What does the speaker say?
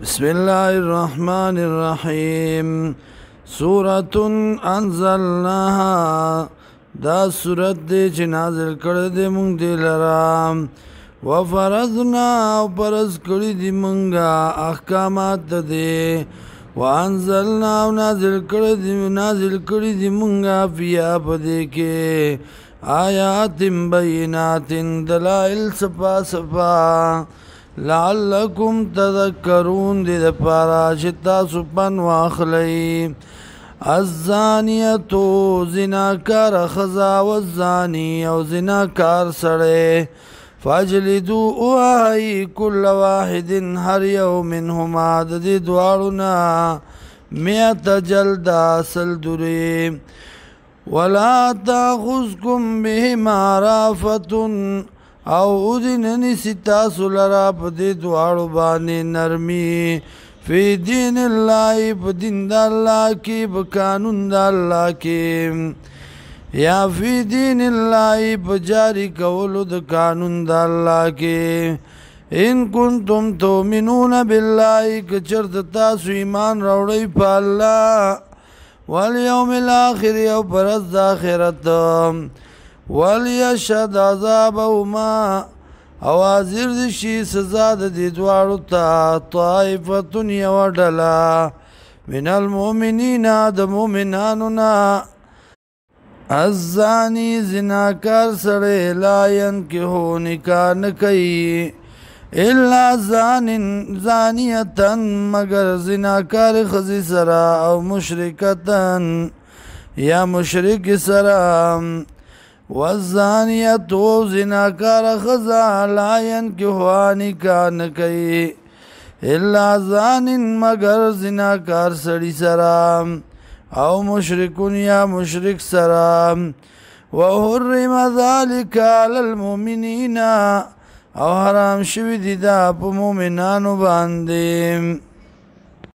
بسم الله الرحمن الرحيم سورة انزلناها دا سورت دی چه نازل کرده مونگ دی لرام وفرضنا او پرز کرده مونگا احکامات دی وانزلنا او نازل کرده مونگا فیا پده که آیات بینات دلائل سپا سپا لعلکم تذکرون دی دا پارا چتا سپن واخلی الزانیتو زناکار خزا والزانی او زناکار سڑے فاجلدو اوہی کل واحد ہر یو منہما دی دوارنا میت جلدا سلدری ولا تاخذکم بهما رافتن او اذننی ستاسو لرا پا دی دوارو بانی نرمی فی دین اللہ پا دین دا اللہ کی پا قانون دا اللہ کی یا فی دین اللہ پا جاری کولو دا قانون دا اللہ کی ان کنتم تومنون باللہ کچرت تاسو ایمان روڑی پا اللہ والیوم الاخر یو پرست دا آخرت وَلْيَشْهَدْ عَذَابَهُمَا اوازر دشی سزا دی دوارو تا طائفة یوڈلا من المؤمنین دا مومنانونا الزانی زناکار سڑے لا ینکہو نکاح نکئی الا زانیتن مگر زناکار خزی سرا او مشرکتن یا مشرک سرا والزانیتو زناکار خزا لا ینکحوا نکاح نکئی الا زان مگر زناکار سڑی سرام او مشرکن یا مشرک سرام وحرم ذالک علی المؤمنین او حرام شوی دی دا پا مومنانو باندیم